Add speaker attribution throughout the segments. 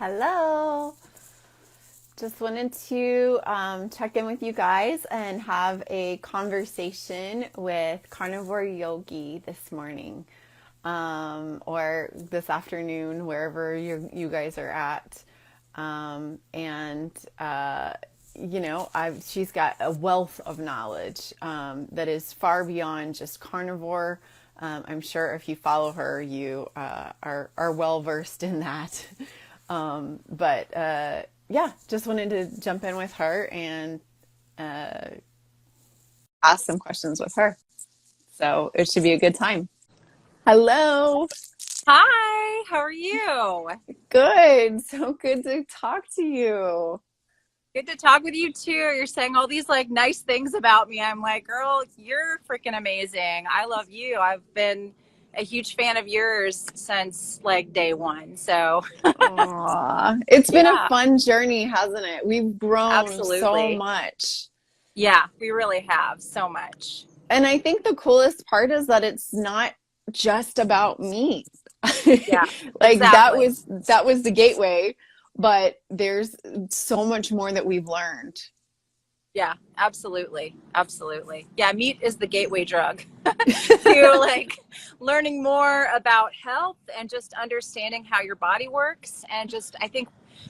Speaker 1: Hello. Just wanted to check in with you guys and have a conversation with Carnivore Yogi this morning or this afternoon, wherever you guys are at. And she's got a wealth of knowledge that is far beyond just carnivore. I'm sure if you follow her, you are well versed in that. But just wanted to jump in with her and ask some questions with her. So it should be a good time. Hello.
Speaker 2: Hi, how are you?
Speaker 1: Good. So good to talk to you.
Speaker 2: Good to talk with you too. You're saying all these like nice things about me. I'm like, girl, you're freaking amazing. I love you. I've been a huge fan of yours since like day one. So,
Speaker 1: Aw. It's been a
Speaker 2: yeah,
Speaker 1: fun journey, hasn't it? We've grown so
Speaker 2: absolutely.
Speaker 1: much.
Speaker 2: Yeah, we really have so much.
Speaker 1: And I think the coolest part is that it's not just about me.
Speaker 2: Yeah,
Speaker 1: Like that
Speaker 2: exactly.
Speaker 1: was that was the gateway, but there's so much more that we've learned.
Speaker 2: Yeah, absolutely. Absolutely. Yeah, meat is the gateway drug to like learning more about health and just understanding how your body works. And just, I think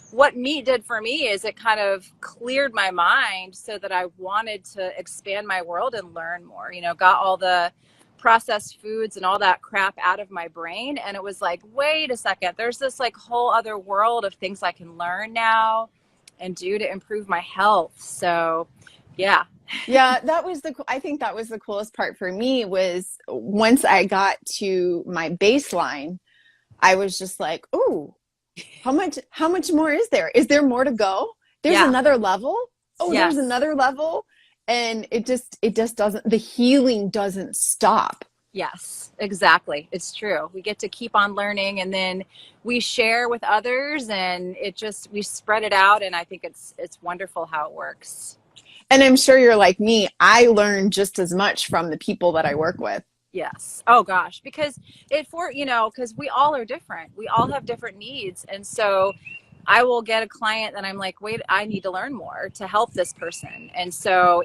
Speaker 2: what meat did for me is it kind of cleared my mind so that I wanted to expand my world and learn more, got all the processed foods and all that crap out of my brain. And it was like, wait a second, there's this like whole other world of things I can learn now and do to improve my health. So, yeah.
Speaker 1: Yeah, I think that was the coolest part for me was once I got to my baseline, I was just like, "Ooh, how much more is there? Is there more to go? There's
Speaker 2: Yeah.
Speaker 1: another level? Oh, there's
Speaker 2: Yes.
Speaker 1: another level." And it just doesn't the healing doesn't stop.
Speaker 2: Yes, exactly. It's true. We get to keep on learning and then we share with others and we spread it out. And I think it's wonderful how it works.
Speaker 1: And I'm sure you're like me. I learn just as much from the people that I work with.
Speaker 2: Yes. Oh gosh, because because we all are different. We all have different needs. And so I will get a client and I'm like, wait, I need to learn more to help this person. And so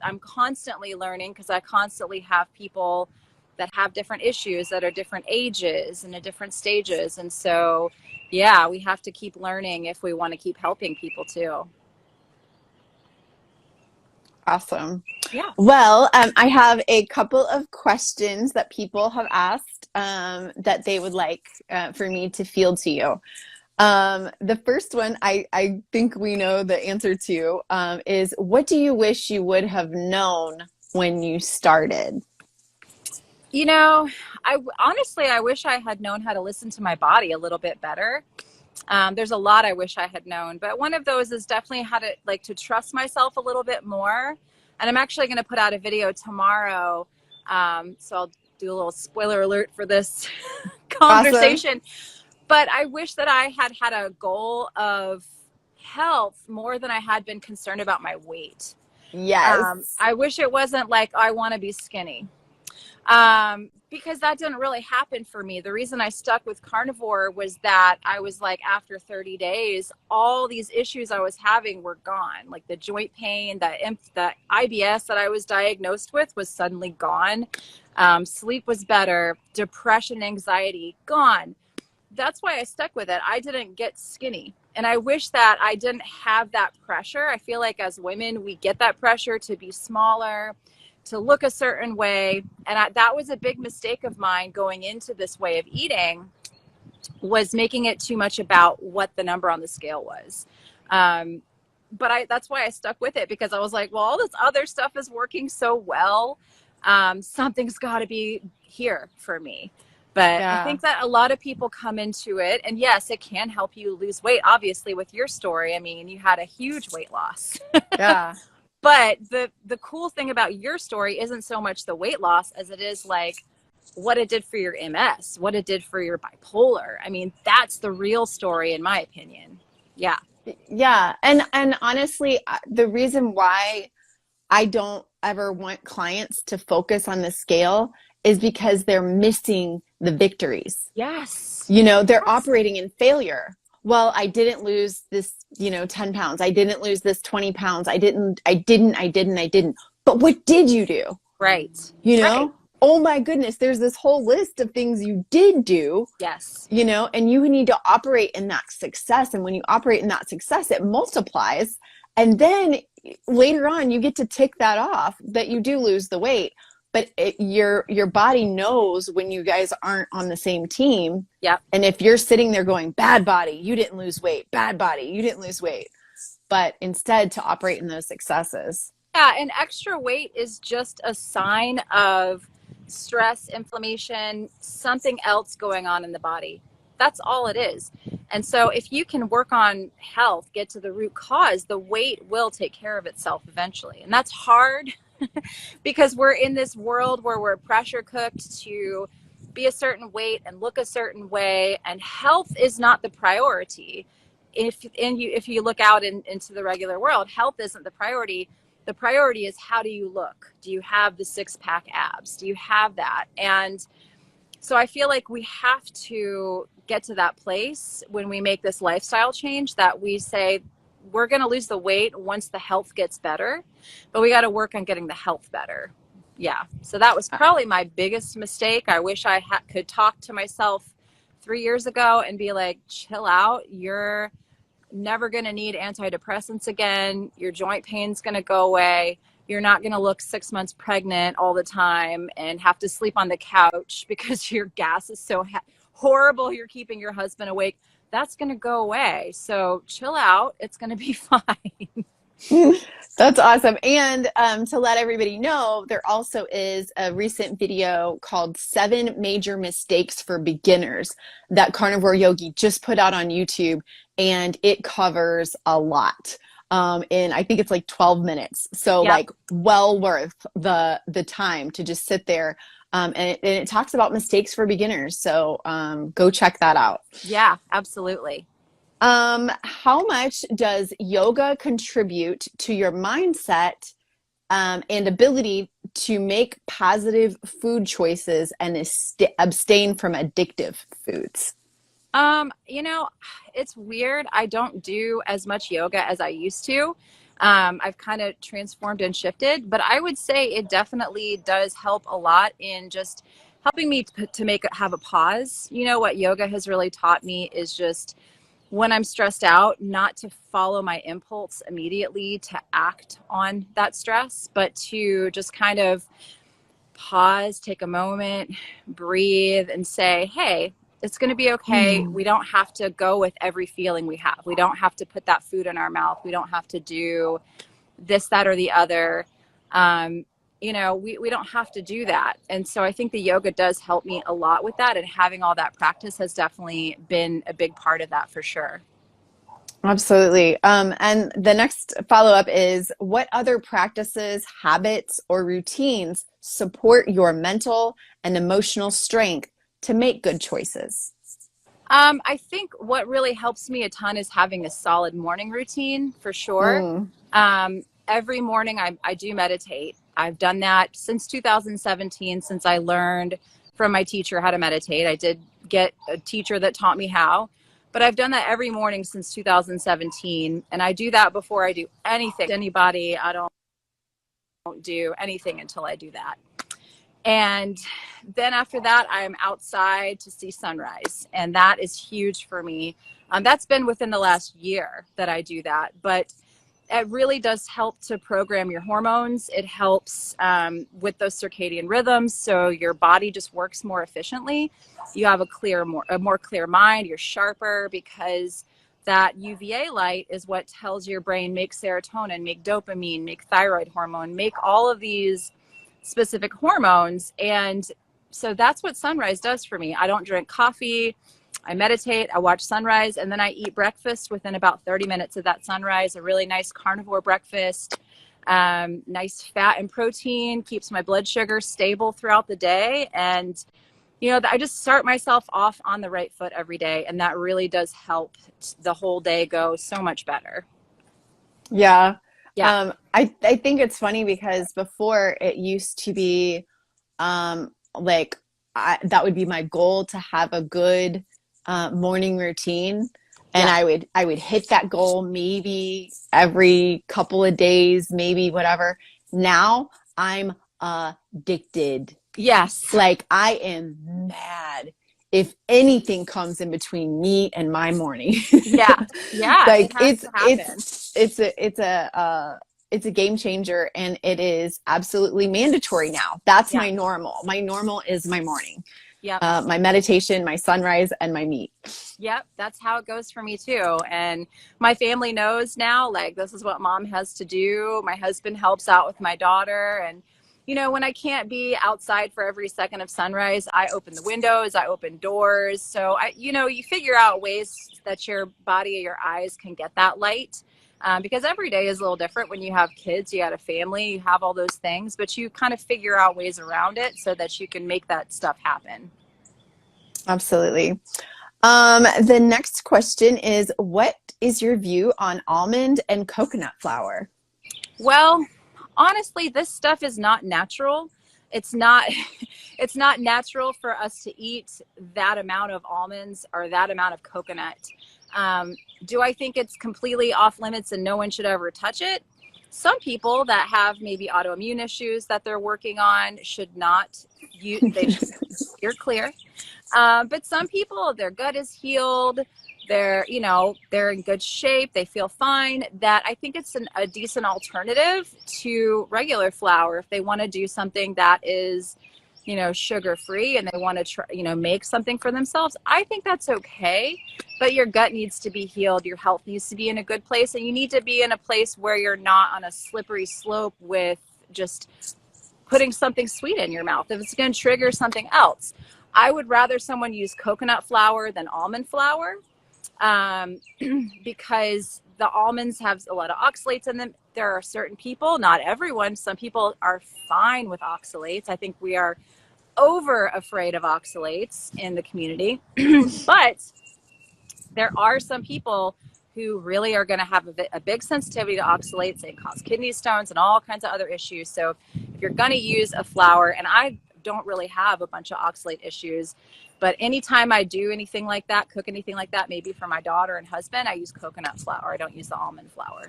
Speaker 2: I'm constantly learning because I constantly have people that have different issues that are different ages and at different stages. And so, yeah, we have to keep learning if we want to keep helping people too.
Speaker 1: Awesome.
Speaker 2: Yeah.
Speaker 1: Well, I have a couple of questions that people have asked that they would like for me to field to you. The first one I think we know the answer to is what do you wish you would have known when you started?
Speaker 2: You know, I wish I had known how to listen to my body a little bit better. There's a lot I wish I had known, but one of those is definitely how to to trust myself a little bit more. And I'm actually going to put out a video tomorrow. So I'll do a little spoiler alert for this
Speaker 1: Awesome.
Speaker 2: conversation. But I wish that I had had a goal of health more than I had been concerned about my weight.
Speaker 1: Yes.
Speaker 2: I wish it wasn't like I want to be skinny, because that didn't really happen for me. The reason I stuck with carnivore was that I was like, after 30 days, all these issues I was having were gone. Like the joint pain, the IBS that I was diagnosed with was suddenly gone. Sleep was better, depression, anxiety, gone. That's why I stuck with it. I didn't get skinny. And I wish that I didn't have that pressure. I feel like as women, we get that pressure to be smaller, to look a certain way. And that was a big mistake of mine going into this way of eating, was making it too much about what the number on the scale was. But that's why I stuck with it, because I was like, well, all this other stuff is working so well. Something's got to be here for me. But I
Speaker 1: Yeah.
Speaker 2: think that a lot of people come into it, and yes, it can help you lose weight. Obviously, with your story, I mean, you had a huge weight loss.
Speaker 1: Yeah.
Speaker 2: But the cool thing about your story isn't so much the weight loss as it is like what it did for your MS, what it did for your bipolar. I mean, that's the real story, in my opinion. Yeah.
Speaker 1: Yeah. And honestly, the reason why I don't ever want clients to focus on the scale is because they're missing the victories.
Speaker 2: Yes.
Speaker 1: You know, they're
Speaker 2: Yes.
Speaker 1: operating in failure. well, I didn't lose this, 10 pounds. I didn't lose this 20 pounds. I didn't. But what did you do?
Speaker 2: Right.
Speaker 1: You
Speaker 2: Right.
Speaker 1: know? Oh my goodness, there's this whole list of things you did do,
Speaker 2: Yes.
Speaker 1: and you need to operate in that success. And when you operate in that success, it multiplies. And then later on, you get to tick that off that you do lose the weight. But your body knows when you guys aren't on the same team.
Speaker 2: Yep.
Speaker 1: And if you're sitting there going, bad body, you didn't lose weight, bad body, you didn't lose weight. But instead to operate in those successes.
Speaker 2: Yeah, and extra weight is just a sign of stress, inflammation, something else going on in the body. That's all it is. And so if you can work on health, get to the root cause, the weight will take care of itself eventually. And that's hard because we're in this world where we're pressure cooked to be a certain weight and look a certain way, and health is not the priority. If you look out into the regular world, health isn't the priority. The priority is, how do you look? Do you have the six-pack abs? Do you have that? And so I feel like we have to get to that place when we make this lifestyle change that we say we're going to lose the weight once the health gets better, but we got to work on getting the health better. Yeah. So that was probably my biggest mistake. I wish I could talk to myself 3 years ago and be like, chill out. You're never going to need antidepressants again. Your joint pain's going to go away. You're not going to look 6 months pregnant all the time and have to sleep on the couch because your gas is so horrible. You're keeping your husband awake. That's going to go away. So chill out. It's going to be fine.
Speaker 1: That's awesome. And to let everybody know, there also is a recent video called 7 Major Mistakes for Beginners that Carnivore Yogi just put out on YouTube, and it covers a lot. And I think it's like 12 minutes. So
Speaker 2: Yep.
Speaker 1: like well worth the time to just sit there. And it talks about mistakes for beginners. So go check that out.
Speaker 2: Yeah, absolutely.
Speaker 1: How much does yoga contribute to your mindset and ability to make positive food choices and abstain from addictive foods?
Speaker 2: It's weird. I don't do as much yoga as I used to. I've kind of transformed and shifted, but I would say it definitely does help a lot in just helping me to have a pause. You know, what yoga has really taught me is just when I'm stressed out, not to follow my impulse immediately to act on that stress, but to just kind of pause, take a moment, breathe, and say, hey, it's going to be okay. We don't have to go with every feeling we have. We don't have to put that food in our mouth. We don't have to do this, that, or the other. We don't have to do that. And so I think the yoga does help me a lot with that. And having all that practice has definitely been a big part of that for sure.
Speaker 1: Absolutely. And the next follow-up is, what other practices, habits, or routines support your mental and emotional strength to make good choices?
Speaker 2: I think what really helps me a ton is having a solid morning routine for sure. Every morning I do meditate. I've done that since 2017, since I learned from my teacher how to meditate. I did get a teacher that taught me how, but I've done that every morning since 2017. And I do that before I do anything. Anybody, I don't do anything until I do that. And then after that, I'm outside to see sunrise. And that is huge for me. That's been within the last year that I do that. But it really does help to program your hormones. It helps with those circadian rhythms. So your body just works more efficiently. You have a more clear mind. You're sharper because that UVA light is what tells your brain, make serotonin, make dopamine, make thyroid hormone, make all of these specific hormones. And so that's what sunrise does for me. I don't drink coffee. I meditate, I watch sunrise, and then I eat breakfast within about 30 minutes of that sunrise, a really nice carnivore breakfast, nice fat and protein, keeps my blood sugar stable throughout the day. And, I just start myself off on the right foot every day. And that really does help the whole day go so much better.
Speaker 1: Yeah.
Speaker 2: Yeah.
Speaker 1: I think it's funny because before it used to be that would be my goal, to have a good morning routine. and
Speaker 2: Yeah.
Speaker 1: I would hit that goal maybe every couple of days, maybe whatever. Now I'm addicted.
Speaker 2: Yes.
Speaker 1: Like I am mad if anything comes in between me and my morning.
Speaker 2: Yeah. Yeah. It
Speaker 1: Like
Speaker 2: has to happen.
Speaker 1: it's a game changer, and it is absolutely mandatory now. That's
Speaker 2: Yeah.
Speaker 1: my normal. My normal is my morning,
Speaker 2: Yep.
Speaker 1: my meditation, my sunrise, and my meat.
Speaker 2: Yep, that's how it goes for me too. And my family knows now, like, this is what mom has to do. My husband helps out with my daughter. And, when I can't be outside for every second of sunrise, I open the windows, I open doors. So you figure out ways that your body or your eyes can get that light. Because every day is a little different. When you have kids, you got a family, you have all those things, but you kind of figure out ways around it so that you can make that stuff happen.
Speaker 1: Absolutely. The next question is, what is your view on almond and coconut flour?
Speaker 2: Well, honestly, this stuff is not natural. It's not it's not natural for us to eat that amount of almonds or that amount of coconut. Do I think it's completely off limits and no one should ever touch it? Some people that have maybe autoimmune issues that they're working on should not use, they should steer clear. But some people, their gut is healed. They're in good shape. They feel fine. That I think it's a decent alternative to regular flour if they want to do something that is, sugar free and they want to try, make something for themselves. I think that's okay. But your gut needs to be healed. Your health needs to be in a good place, and you need to be in a place where you're not on a slippery slope with just putting something sweet in your mouth if it's going to trigger something else. I would rather someone use coconut flour than almond flour, because the almonds have a lot of oxalates in them. There are certain people, not everyone, some people are fine with oxalates. I think we are over afraid of oxalates in the community. But there are some people who really are going to have a big sensitivity to oxalates. They cause kidney stones and all kinds of other issues. So if you're going to use a flour, and I don't really have a bunch of oxalate issues, but anytime I do anything like that, cook anything like that, maybe for my daughter and husband, I use coconut flour. I don't use the almond flour.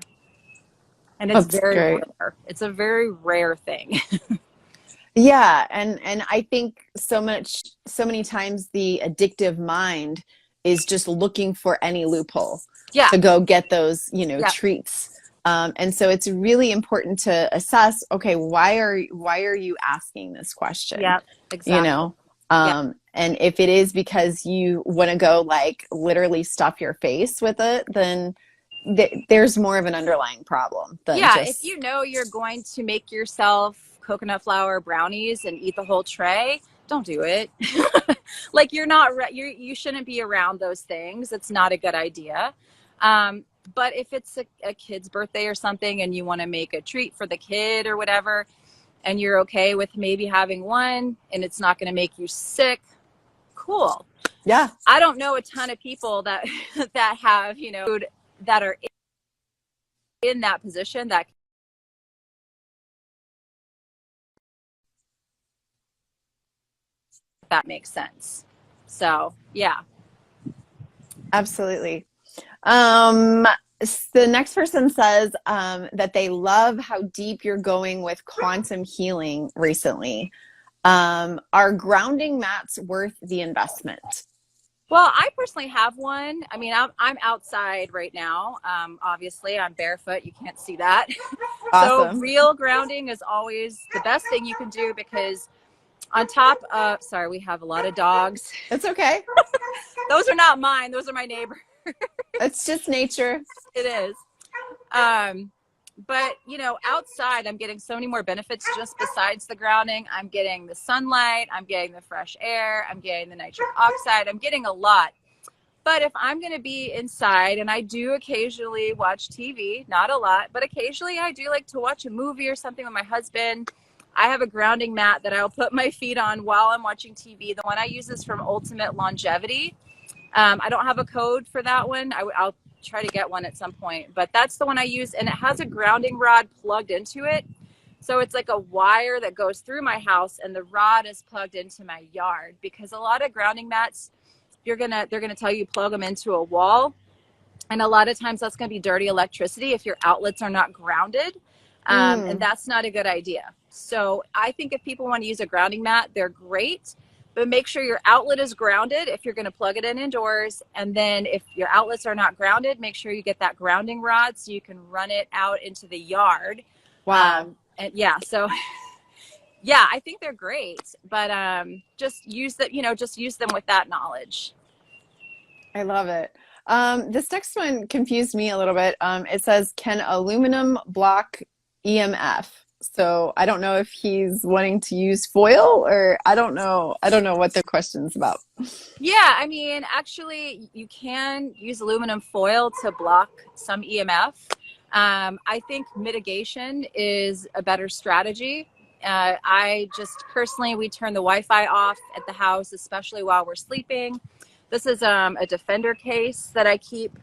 Speaker 2: And it's
Speaker 1: That's
Speaker 2: very
Speaker 1: great.
Speaker 2: rare. It's a very rare thing.
Speaker 1: Yeah, and I think so many times the addictive mind is just looking for any loophole
Speaker 2: Yeah.
Speaker 1: to go get those,
Speaker 2: Yeah.
Speaker 1: treats. And so it's really important to assess, okay, why are you asking this question?
Speaker 2: Yeah. Exactly. Yeah.
Speaker 1: And if it is because you want to go like literally stuff your face with it, then there's more of an underlying problem than
Speaker 2: Yeah.
Speaker 1: just.
Speaker 2: If you're going to make yourself coconut flour brownies and eat the whole tray, don't do it. Like you shouldn't be around those things. It's not a good idea. But if it's a kid's birthday or something and you want to make a treat for the kid or whatever, and you're okay with maybe having one and it's not going to make you sick, cool.
Speaker 1: Yeah.
Speaker 2: I don't know a ton of people that that have, that are in that position that makes sense. So, yeah.
Speaker 1: Absolutely. Um, the next person says that they love how deep you're going with quantum healing recently. Are grounding mats worth the investment?
Speaker 2: Well, I personally have one. I mean, I'm outside right now. Obviously, I'm barefoot. You can't see that. So
Speaker 1: Awesome.
Speaker 2: real grounding is always the best thing you can do, because on top of, sorry, we have a lot of dogs.
Speaker 1: It's okay.
Speaker 2: Those are not mine. Those are my neighbor.
Speaker 1: It's just nature.
Speaker 2: It is. But outside, I'm getting so many more benefits just besides the grounding. I'm getting the sunlight, I'm getting the fresh air, I'm getting the nitric oxide, I'm getting a lot. But if I'm going to be inside, and I do occasionally watch TV, not a lot, but occasionally I do like to watch a movie or something with my husband, I have a grounding mat that I'll put my feet on while I'm watching TV. The one I use is from Ultimate Longevity. I don't have a code for that one. I'll try to get one at some point, but that's the one I use, and it has a grounding rod plugged into it. So it's like a wire that goes through my house, and the rod is plugged into my yard, because a lot of grounding mats, they're gonna tell you plug them into a wall. And a lot of times that's going to be dirty electricity if your outlets are not grounded. And
Speaker 1: Mm.
Speaker 2: that's not a good idea. So I think if people want to use a grounding mat, they're great, but make sure your outlet is grounded if you're going to plug it in indoors. And then if your outlets are not grounded, make sure you get that grounding rod so you can run it out into the yard.
Speaker 1: Wow.
Speaker 2: And yeah, so yeah, I think they're great, but just use that, just use them with that knowledge.
Speaker 1: I love it. This next one confused me a little bit. It says, can aluminum block EMF? So I don't know if he's wanting to use foil or I don't know. I don't know what the question's about.
Speaker 2: Yeah, I mean, actually, you can use aluminum foil to block some EMF. I think mitigation is a better strategy. I just personally, we turn the Wi-Fi off at the house, especially while we're sleeping. This is a Defender case that I keep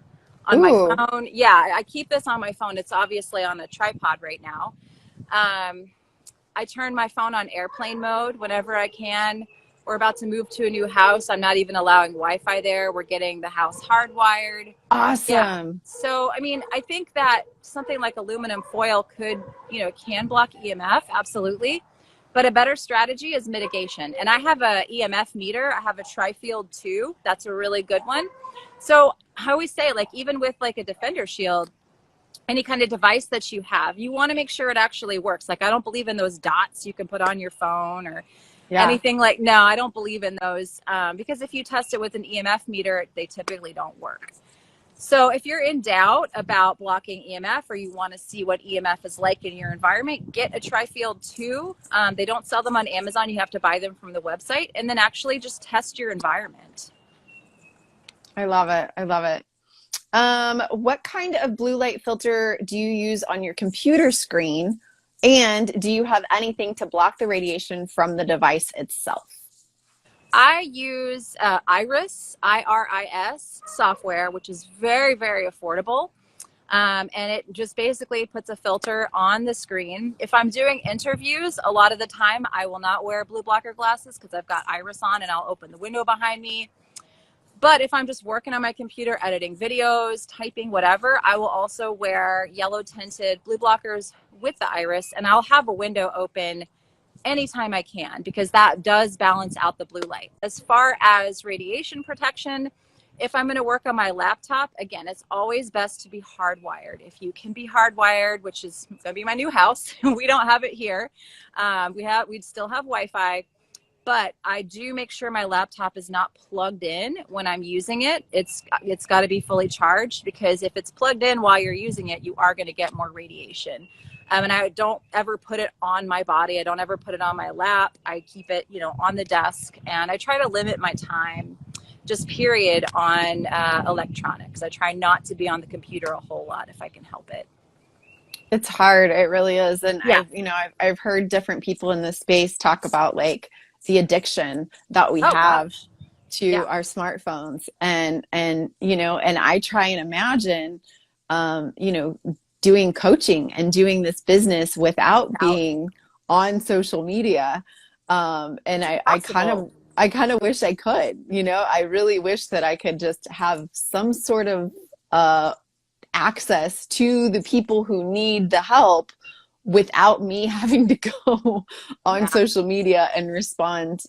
Speaker 2: on my
Speaker 1: Ooh,
Speaker 2: phone. Yeah, I keep this on my phone. It's obviously on a tripod right now. Um, I turn my phone on airplane mode whenever I can. We're about to move to a new house. I'm not even allowing Wi-Fi there. We're getting the house hardwired. Yeah.
Speaker 1: awesome.
Speaker 2: So, I mean, I think that something like aluminum foil could, can block EMF, absolutely. But a better strategy is mitigation. And I have a EMF meter. I have a Tri-Field 2. That's a really good one. So I always say, like, even with like a Defender Shield, any kind of device that you have, you want to make sure it actually works. Like, I don't believe in those dots you can put on your phone or
Speaker 1: Yeah.
Speaker 2: anything like, no, I don't believe in those, because if you test it with an EMF meter, they typically don't work. So if you're in doubt about blocking EMF or you want to see what EMF is like in your environment, get a Tri-Field 2. They don't sell them on Amazon. You have to buy them from the website, and then actually just test your environment.
Speaker 1: I love it. I love it. What kind of blue light filter do you use on your computer screen? And do you have anything to block the radiation from the device itself?
Speaker 2: I use IRIS software, which is very, very affordable. And it just basically puts a filter on the screen. If I'm doing interviews, a lot of the time I will not wear blue blocker glasses because I've got Iris on and I'll open the window behind me. But if I'm just working on my computer, editing videos, typing, whatever, I will also wear yellow tinted blue blockers with the Iris, and I'll have a window open anytime I can because that does balance out the blue light. As far as radiation protection, if I'm going to work on my laptop, again, it's always best to be hardwired. If you can be hardwired, which is going to be my new house, we don't have it here. We'd still have Wi-Fi, but I do make sure my laptop is not plugged in when I'm using it. It's got to be fully charged because if it's plugged in while you're using it, you are going to get more radiation. And I don't ever put it on my body. I don't ever put it on my lap. I keep it, on the desk, and I try to limit my time, just period, on electronics. I try not to be on the computer a whole lot if I can help it.
Speaker 1: It's hard. It really is. And
Speaker 2: Yeah.
Speaker 1: I've heard different people in this space talk about like the addiction that we
Speaker 2: Oh
Speaker 1: have
Speaker 2: gosh.
Speaker 1: to
Speaker 2: Yeah.
Speaker 1: our smartphones. And I try and imagine, doing coaching and doing this business without
Speaker 2: Out.
Speaker 1: being on social media. And
Speaker 2: Possible.
Speaker 1: I kind of wish I could, I really wish that I could just have some sort of, access to the people who need the help without me having to go on
Speaker 2: Yeah.
Speaker 1: social media and respond,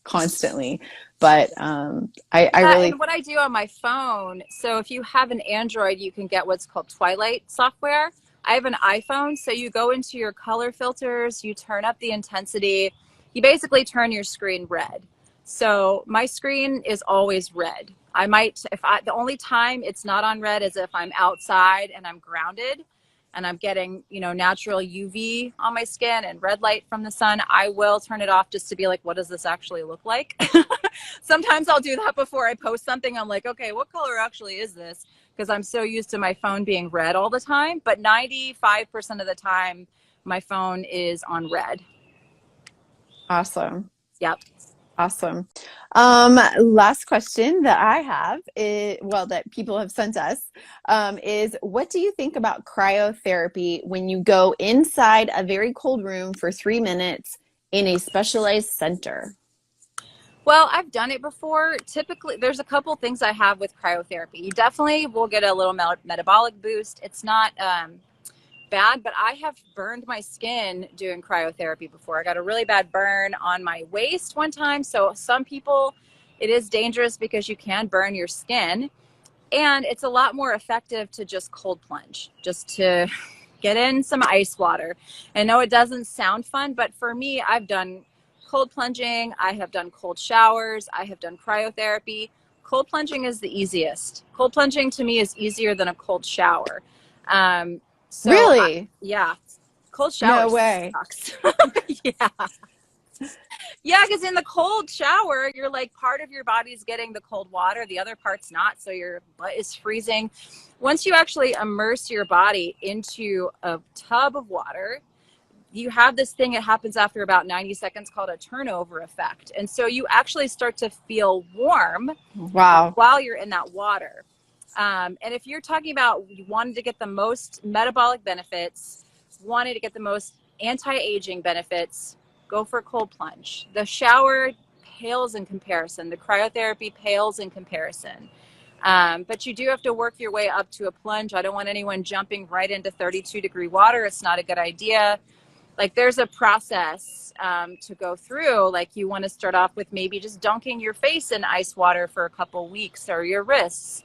Speaker 1: constantly. But I
Speaker 2: Yeah,
Speaker 1: really,
Speaker 2: and what I do on my phone, so if you have an Android, you can get what's called Twilight software. I have an iPhone, so you go into your color filters, you turn up the intensity, you basically turn your screen red. So my screen is always red. The only time it's not on red is if I'm outside and I'm grounded and I'm getting, natural UV on my skin and red light from the sun. I will turn it off just to be like, what does this actually look like? Sometimes I'll do that before I post something. I'm like, okay, what color actually is this? Because I'm so used to my phone being red all the time. But 95% of the time, my phone is on red.
Speaker 1: awesome.
Speaker 2: Yep.
Speaker 1: Awesome. Last question that I have that people have sent us, is what do you think about cryotherapy when you go inside a very cold room for 3 minutes in a specialized center?
Speaker 2: Well, I've done it before. Typically, there's a couple things I have with cryotherapy. You definitely will get a little metabolic boost. It's not bad, but I have burned my skin doing cryotherapy before. I got a really bad burn on my waist one time. So some people, it is dangerous because you can burn your skin. And it's a lot more effective to just cold plunge, just to get in some ice water. I know it doesn't sound fun, but for me, I've done cold plunging, I have done cold showers, I have done cryotherapy. Cold plunging is the easiest. Cold plunging to me is easier than a cold shower.
Speaker 1: Really?
Speaker 2: Yeah, cold shower
Speaker 1: No way.
Speaker 2: sucks. Yeah. Yeah, because in the cold shower, you're like part of your body's getting the cold water, the other part's not. So your butt is freezing. Once you actually immerse your body into a tub of water, you have this thing that happens after about 90 seconds called a turnover effect. And so you actually start to feel warm
Speaker 1: Wow.
Speaker 2: while you're in that water. And if you're talking about you wanted to get the most metabolic benefits, wanting to get the most anti-aging benefits, go for a cold plunge. The shower pales in comparison. The cryotherapy pales in comparison. But you do have to work your way up to a plunge. I don't want anyone jumping right into 32-degree water. It's not a good idea. Like there's a process to go through. Like you want to start off with maybe just dunking your face in ice water for a couple weeks or your wrists.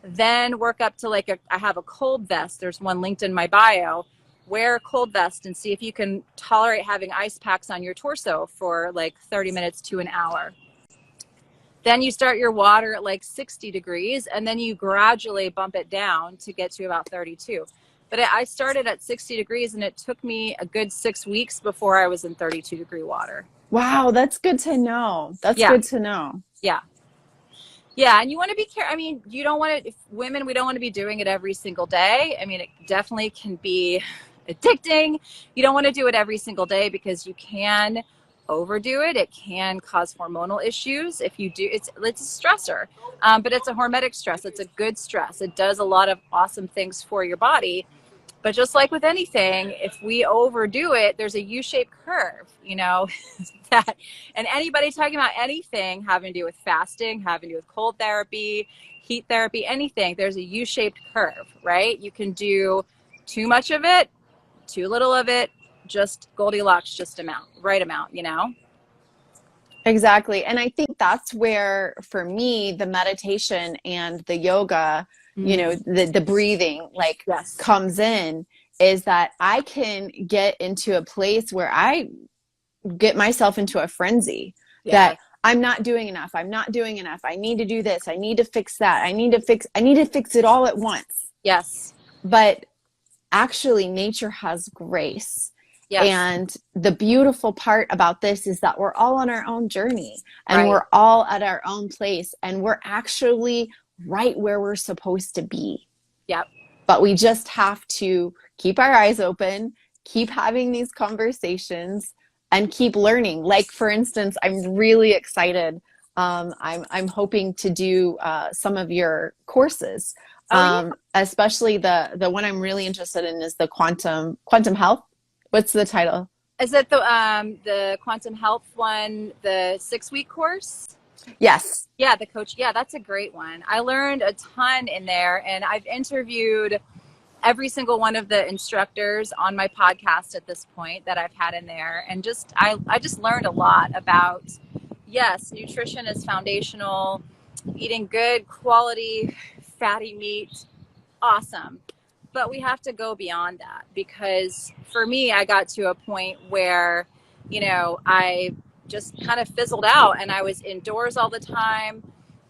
Speaker 2: Then work up to I have a cold vest. There's one linked in my bio. Wear a cold vest and see if you can tolerate having ice packs on your torso for like 30 minutes to an hour. Then you start your water at like 60 degrees and then you gradually bump it down to get to about 32. But I started at 60 degrees and it took me a good 6 weeks before I was in 32-degree water.
Speaker 1: Wow, that's good to know. That's
Speaker 2: Yeah.
Speaker 1: good to know.
Speaker 2: Yeah. Yeah, and you want to be careful. I mean, you don't want to, if women, we don't want to be doing it every single day. I mean, it definitely can be addicting. You don't want to do it every single day because you can overdo it. It can cause hormonal issues. If you do, it's a stressor, but it's a hormetic stress. It's a good stress. It does a lot of awesome things for your body. But just like with anything, if we overdo it, there's a U-shaped curve, that, and anybody talking about anything having to do with fasting, having to do with cold therapy, heat therapy, anything, there's a U-shaped curve, right? You can do too much of it, too little of it, just Goldilocks, just right amount.
Speaker 1: Exactly. And I think that's where, for me, the meditation and the yoga, the breathing,
Speaker 2: Yes.
Speaker 1: comes in, is that I can get into a place where I get myself into a frenzy that I'm not doing enough. I'm not doing enough. I need to do this. I need to fix that. I need to fix it all at once.
Speaker 2: Yes.
Speaker 1: But actually, nature has grace.
Speaker 2: Yes.
Speaker 1: And the beautiful part about this is that we're all on our own journey and
Speaker 2: Right.
Speaker 1: we're all at our own place and we're actually right where we're supposed to be.
Speaker 2: Yep.
Speaker 1: But we just have to keep our eyes open, keep having these conversations, and keep learning. Like, for instance, I'm really excited. I'm hoping to do some of your courses. Especially the one I'm really interested in is the quantum health. What's the title?
Speaker 2: Is it the quantum health one, the 6-week course?
Speaker 1: Yes.
Speaker 2: Yeah, the coach. Yeah, that's a great one. I learned a ton in there, and I've interviewed every single one of the instructors on my podcast at this point that I've had in there. And I just learned a lot about, yes, nutrition is foundational, eating good quality fatty meat, awesome. But we have to go beyond that, because for me, I got to a point where, I just kind of fizzled out and I was indoors all the time.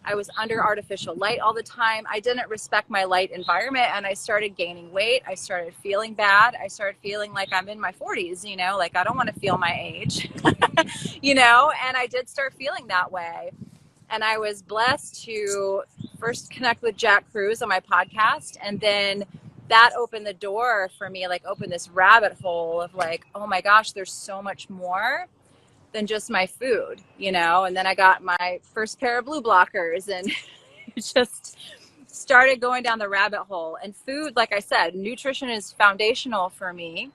Speaker 2: I was under artificial light all the time. I didn't respect my light environment and I started gaining weight. I started feeling bad. I started feeling like I'm in my 40s, like I don't want to feel my age, and I did start feeling that way. And I was blessed to first connect with Jack Cruz on my podcast. And then that opened the door for me, opened this rabbit hole of oh my gosh, there's so much more than just my food, and then I got my first pair of blue blockers and just started going down the rabbit hole. And food, like I said, nutrition is foundational for me.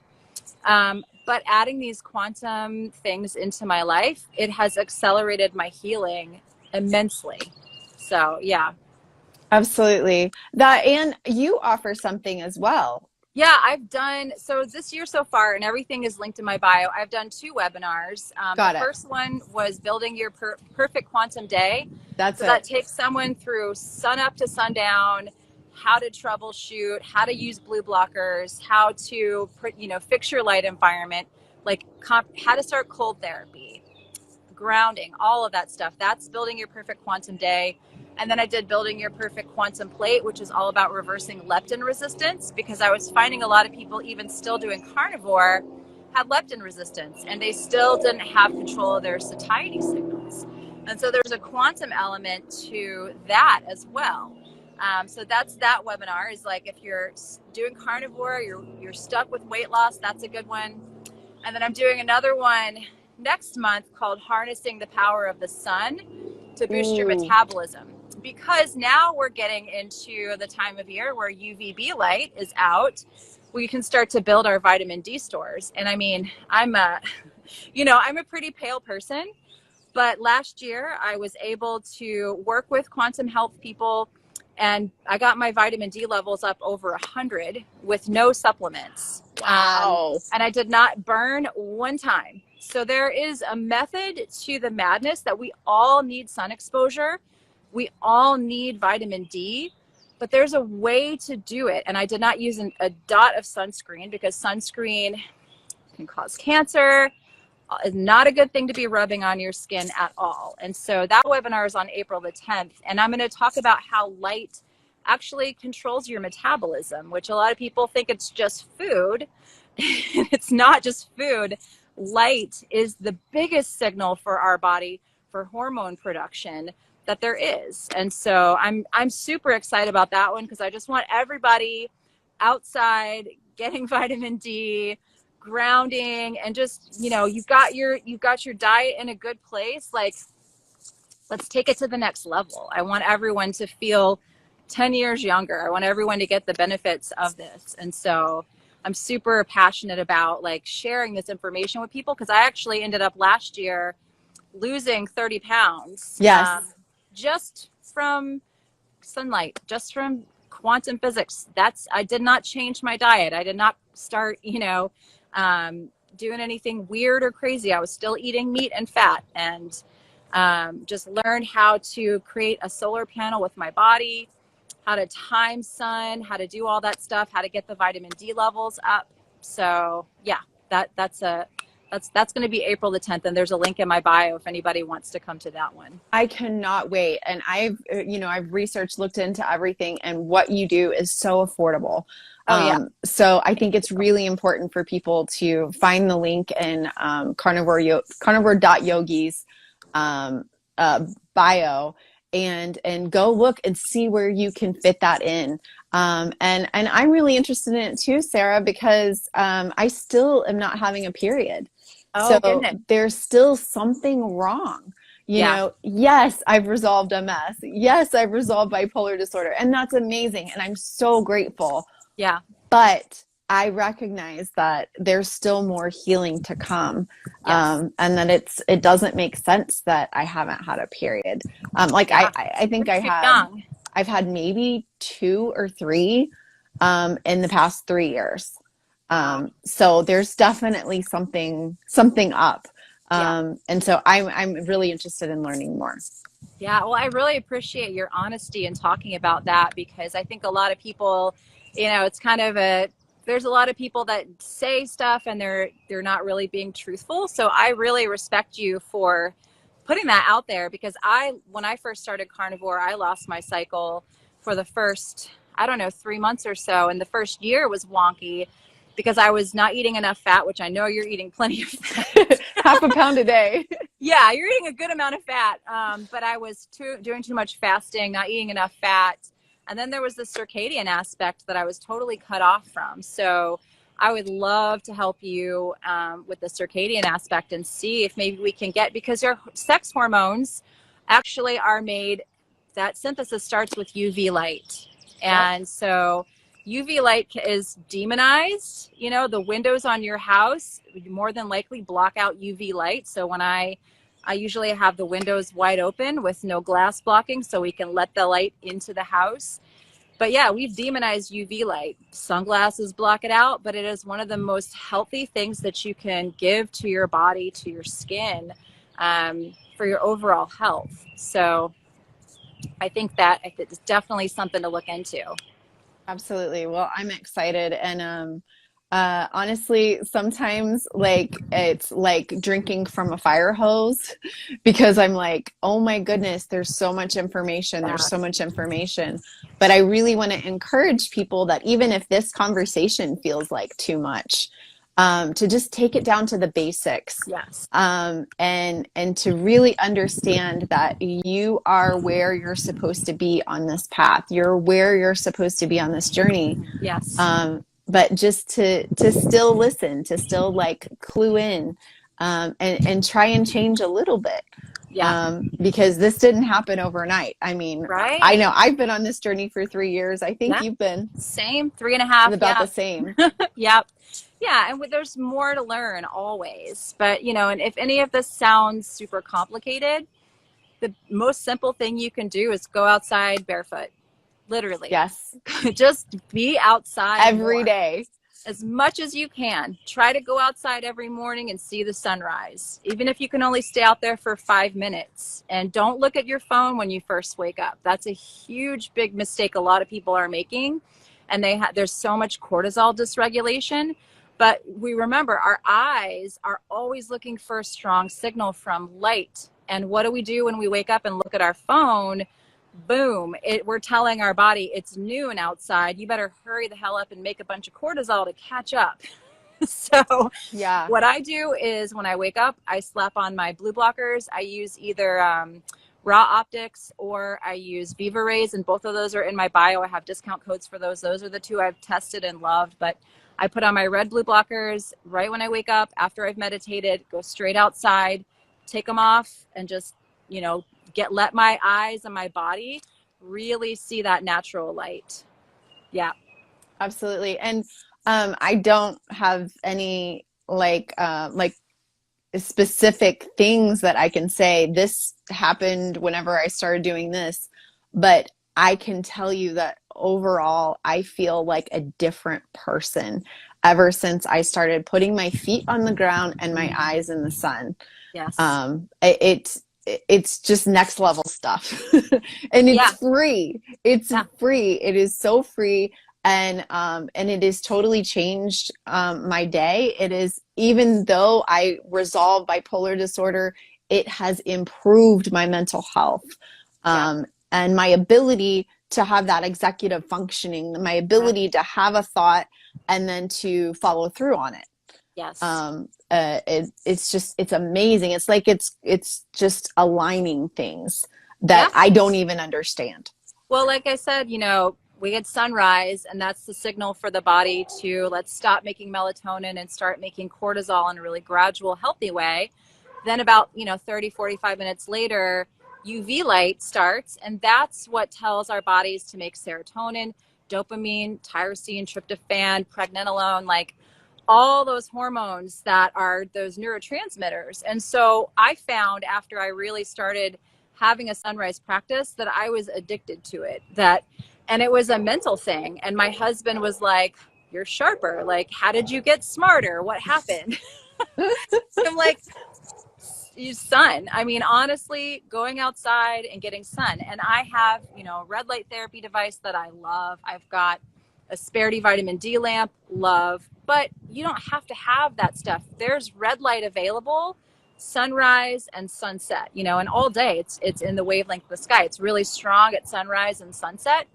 Speaker 2: But adding these quantum things into my life, it has accelerated my healing immensely. So, yeah.
Speaker 1: Absolutely. That, and you offer something as well.
Speaker 2: Yeah, I've done, so this year so far, and everything is linked in my bio, I've done 2 webinars. The
Speaker 1: Got it.
Speaker 2: first one was building your perfect quantum day.
Speaker 1: That's
Speaker 2: So that
Speaker 1: it.
Speaker 2: takes someone through sun up to sundown, how to troubleshoot, how to use blue blockers, how to, fix your light environment, like how to start cold therapy, grounding, all of that stuff. That's building your perfect quantum day. And then I did building your perfect quantum plate, which is all about reversing leptin resistance, because I was finding a lot of people, even still doing carnivore, had leptin resistance and they still didn't have control of their satiety signals. And so there's a quantum element to that as well. So that's that webinar, is like, if you're doing carnivore, you're stuck with weight loss, that's a good one. And then I'm doing another one next month called Harnessing the Power of the Sun to boost your metabolism. Because now we're getting into the time of year where UVB light is out. We can start to build our vitamin D stores. And I mean, I'm a pretty pale person, but last year I was able to work with quantum health people, and I got my vitamin D levels up over 100 with no supplements.
Speaker 1: Wow.
Speaker 2: And I did not burn one time. So there is a method to the madness that we all need sun exposure. We all need vitamin D, but there's a way to do it. And I did not use a dot of sunscreen, because sunscreen can cause cancer. Is not a good thing to be rubbing on your skin at all. And so that webinar is on April the 10th. And I'm going to talk about how light actually controls your metabolism, which a lot of people think it's just food. It's not just food. Light is the biggest signal for our body for hormone production that there is. And so I'm super excited about that one, because I just want everybody outside getting vitamin D, grounding, and just, you've got your diet in a good place. Like, let's take it to the next level. I want everyone to feel 10 years younger. I want everyone to get the benefits of this. And so I'm super passionate about like sharing this information with people, because I actually ended up last year losing 30 pounds.
Speaker 1: Yes.
Speaker 2: Just from sunlight, just from quantum physics. I did not change my diet. I did not start, doing anything weird or crazy. I was still eating meat and fat, and just learned how to create a solar panel with my body, how to time sun, how to do all that stuff, how to get the vitamin D levels up. So yeah, that's going to be April the 10th. And there's a link in my bio if anybody wants to come to that one.
Speaker 1: I cannot wait. And I've researched, looked into everything, and what you do is so affordable.
Speaker 2: Oh, yeah.
Speaker 1: So I think it's really important for people to find the link in carnivore.yogi's bio, and go look and see where you can fit that in. And I'm really interested in it too, Sarah, because I still am not having a period.
Speaker 2: Oh,
Speaker 1: so
Speaker 2: goodness.
Speaker 1: There's still something wrong. Yes, I've resolved MS. Yes, I've resolved bipolar disorder. And that's amazing. And I'm so grateful.
Speaker 2: Yeah.
Speaker 1: But I recognize that there's still more healing to come.
Speaker 2: Yes.
Speaker 1: And that it doesn't make sense that I haven't had a period. I think I've had maybe 2 or 3 in the past 3 years. So there's definitely something up. And so I'm really interested in learning more.
Speaker 2: Yeah, well, I really appreciate your honesty in talking about that, because I think a lot of people, it's kind of there's a lot of people that say stuff and they're not really being truthful. So I really respect you for putting that out there, because when I first started carnivore, I lost my cycle for the first, 3 months or so. And the first year was wonky, because I was not eating enough fat, which I know you're eating plenty of fat.
Speaker 1: Half a pound a day.
Speaker 2: Yeah, you're eating a good amount of fat. But I was doing too much fasting, not eating enough fat. And then there was the circadian aspect that I was totally cut off from. So I would love to help you with the circadian aspect, and see if maybe we can because your sex hormones actually are made, that synthesis starts with UV light. And so UV light is demonized. You know, the windows on your house more than likely block out UV light. So when I usually have the windows wide open with no glass blocking so we can let the light into the house. But yeah, we've demonized UV light. Sunglasses block it out, but it is one of the most healthy things that you can give to your body, to your skin, for your overall health. So I think that it's definitely something to look into.
Speaker 1: Absolutely. Well, I'm excited. And honestly, sometimes like it's like drinking from a fire hose because I'm like, oh my goodness, there's so much information. There's so much information. But I really want to encourage people that even if this conversation feels like too much, to just take it down to the basics.
Speaker 2: Yes.
Speaker 1: And to really understand that you are where you're supposed to be on this path. You're where you're supposed to be on this journey.
Speaker 2: Yes.
Speaker 1: But just to still listen, to still like clue in, and try and change a little bit.
Speaker 2: Yeah.
Speaker 1: Because this didn't happen overnight. I mean,
Speaker 2: Right.
Speaker 1: I know I've been on this journey for 3 years. I think
Speaker 2: Yeah.
Speaker 1: you've been
Speaker 2: Same, 3.5.
Speaker 1: about
Speaker 2: Yeah.
Speaker 1: the same.
Speaker 2: Yep. Yeah, and there's more to learn always. But, you know, and if any of this sounds super complicated, the most simple thing you can do is go outside barefoot. Literally.
Speaker 1: Yes.
Speaker 2: Just be outside
Speaker 1: Every
Speaker 2: more.
Speaker 1: day.
Speaker 2: As much as you can. Try to go outside every morning and see the sunrise, even if you can only stay out there for 5 minutes. And don't look at your phone when you first wake up. That's a huge, big mistake a lot of people are making. And there's so much cortisol dysregulation. But we remember our eyes are always looking for a strong signal from light. And what do we do when we wake up and look at our phone? Boom, we're telling our body it's noon outside. You better hurry the hell up and make a bunch of cortisol to catch up. So
Speaker 1: yeah,
Speaker 2: what I do is when I wake up, I slap on my blue blockers. I use either Raw Optics or I use Viva Rays, and both of those are in my bio. I have discount codes for those. Those are the two I've tested and loved. But I put on my red blue blockers right when I wake up after I've meditated, go straight outside, take them off, and just, you know, let my eyes and my body really see that natural light. Yeah.
Speaker 1: Absolutely. And I don't have any like specific things that I can say this happened whenever I started doing this, but I can tell you that overall I feel like a different person ever since I started putting my feet on the ground and my eyes in the sun.
Speaker 2: Yes.
Speaker 1: It's just next level stuff. And it's free. It's free. It is so free. And it has totally changed my day. It is, even though I resolved bipolar disorder, it has improved my mental health, and my ability to have that executive functioning, my ability to have a thought and then to follow through on it.
Speaker 2: Yes.
Speaker 1: It's amazing. It's like it's just aligning things that I don't even understand.
Speaker 2: Well, like I said, you know, we get sunrise, and that's the signal for the body to let's stop making melatonin and start making cortisol in a really gradual, healthy way. Then about, 30, 45 minutes later, UV light starts, and that's what tells our bodies to make serotonin, dopamine, tyrosine, tryptophan, pregnenolone, like all those hormones that are those neurotransmitters. And so I found after I really started having a sunrise practice that I was addicted to it, and it was a mental thing. And my husband was like, you're sharper. Like, how did you get smarter? What happened? I'm like, sun. I mean, honestly, going outside and getting sun. And I have, a red light therapy device that I love. I've got a Sperity vitamin D lamp, love. But you don't have to have that stuff. There's red light available, sunrise and sunset, and all day it's in the wavelength of the sky. It's really strong at sunrise and sunset.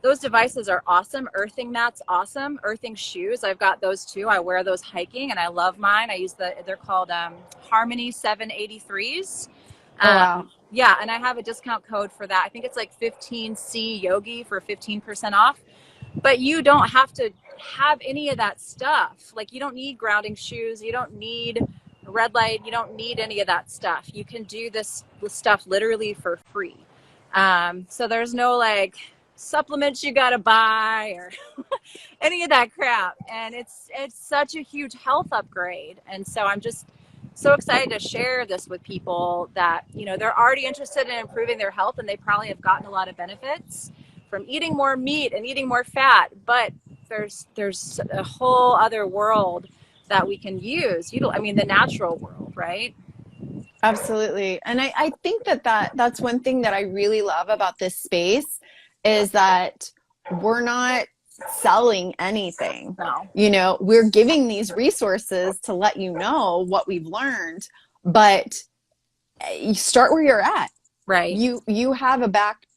Speaker 2: Those devices are awesome. Earthing mats, awesome. Earthing shoes, I've got those too. I wear those hiking, and I love mine. I use they're called Harmony 783s.
Speaker 1: Oh, wow.
Speaker 2: Yeah, and I have a discount code for that. I think it's like 15C Yogi for 15% off. But you don't have to have any of that stuff. Like, you don't need grounding shoes. You don't need red light. You don't need any of that stuff. You can do this stuff literally for free. So there's no like supplements you got to buy or any of that crap. And it's such a huge health upgrade. And so I'm just so excited to share this with people that, you know, they're already interested in improving their health and they probably have gotten a lot of benefits from eating more meat and eating more fat, but there's a whole other world that we can use. I mean, the natural world, right?
Speaker 1: Absolutely. And I think that's one thing that I really love about this space is that we're not selling anything.
Speaker 2: No.
Speaker 1: You know, we're giving these resources to let you know what we've learned, but you start where you're at.
Speaker 2: Right.
Speaker 1: You have a back,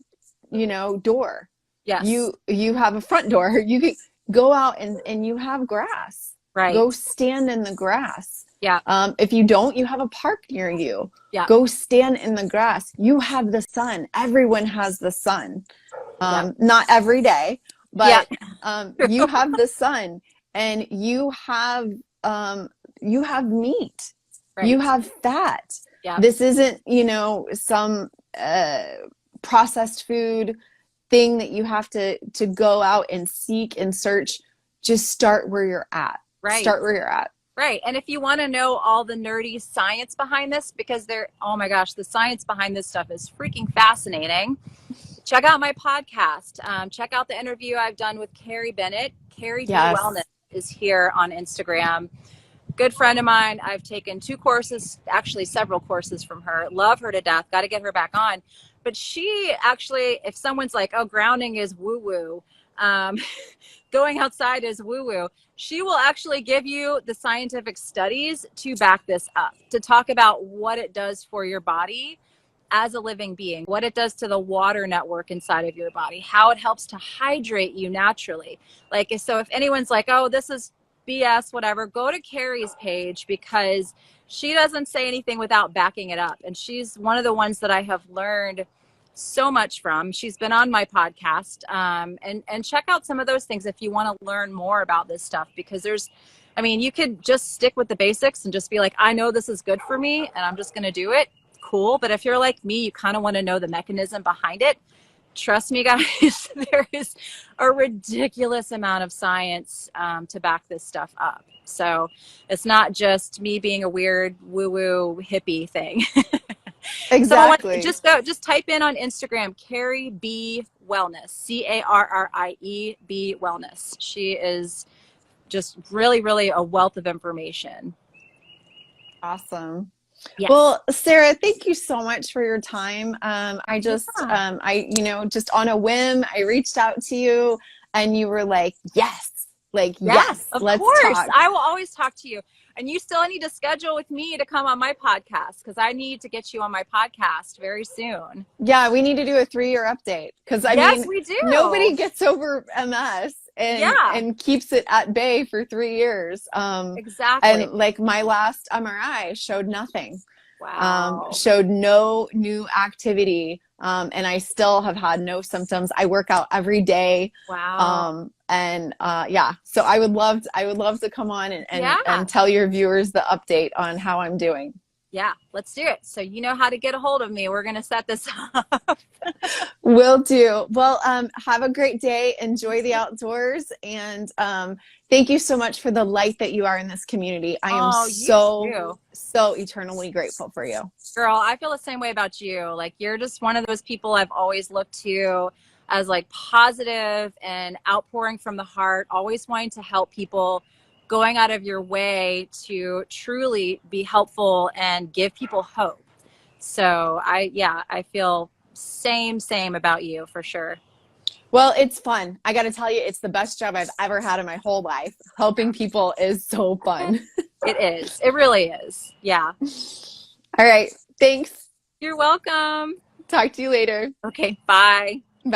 Speaker 1: door.
Speaker 2: Yes.
Speaker 1: You have a front door. You can go out and you have grass.
Speaker 2: Right.
Speaker 1: Go stand in the grass.
Speaker 2: Yeah.
Speaker 1: If you don't, you have a park near you.
Speaker 2: Yeah.
Speaker 1: Go stand in the grass. You have the sun. Everyone has the sun. Not every day, but you have the sun, and you have meat.
Speaker 2: Right.
Speaker 1: You have fat.
Speaker 2: Yeah.
Speaker 1: This isn't, some processed food thing that you have to go out and seek and search. Just start where you're at.
Speaker 2: Right.
Speaker 1: Start where you're at.
Speaker 2: Right. And if you want to know all the nerdy science behind this, because oh my gosh, the science behind this stuff is freaking fascinating. Check out my podcast. Check out the interview I've done with Carrie Bennett. Carrie B Wellness is here on Instagram. Good friend of mine. I've taken 2 courses, actually several courses from her. Love her to death. Got to get her back on. But she actually, if someone's like, oh, grounding is woo-woo, going outside is woo-woo, she will actually give you the scientific studies to back this up, to talk about what it does for your body as a living being, what it does to the water network inside of your body, how it helps to hydrate you naturally. Like, so if anyone's like, oh, this is BS, whatever, go to Carrie's page, because she doesn't say anything without backing it up. And she's one of the ones that I have learned so much from. She's been on my podcast, and check out some of those things if you want to learn more about this stuff, because you could just stick with the basics and just be like, I know this is good for me and I'm just going to do it. Cool. But if you're like me, you kind of want to know the mechanism behind it. Trust me, guys, there is a ridiculous amount of science to back this stuff up. So it's not just me being a weird woo-woo hippie thing.
Speaker 1: Exactly.
Speaker 2: So just type in on Instagram, Carrie B Wellness, Carrie B Wellness. She is just really, really a wealth of information.
Speaker 1: Awesome.
Speaker 2: Yes.
Speaker 1: Well, Sarah, thank you so much for your time. Just on a whim, I reached out to you and you were like, yes, let's
Speaker 2: course.
Speaker 1: talk.
Speaker 2: I will always talk to you. And you still need to schedule with me to come on my podcast, because I need to get you on my podcast very soon.
Speaker 1: Yeah, we need to do a 3-year update, because
Speaker 2: we do.
Speaker 1: Nobody gets over MS and keeps it at bay for 3 years.
Speaker 2: Exactly.
Speaker 1: And like my last MRI showed nothing.
Speaker 2: Wow.
Speaker 1: Showed no new activity. And I still have had no symptoms. I work out every day.
Speaker 2: Wow.
Speaker 1: So I would love to come on and tell your viewers the update on how I'm doing.
Speaker 2: Yeah, let's do it. So you know how to get a hold of me. We're going to set this up.
Speaker 1: Will do. Well, have a great day. Enjoy the outdoors. And thank you so much for the light that you are in this community. I am so eternally grateful for you.
Speaker 2: Girl, I feel the same way about you. Like, you're just one of those people I've always looked to as like positive and outpouring from the heart, always wanting to help people, going out of your way to truly be helpful and give people hope. So I feel same about you for sure.
Speaker 1: Well, it's fun. I got to tell you, it's the best job I've ever had in my whole life. Helping people is so fun.
Speaker 2: It is. It really is. Yeah.
Speaker 1: All right. Thanks.
Speaker 2: You're welcome.
Speaker 1: Talk to you later.
Speaker 2: Okay. Bye.
Speaker 1: Bye.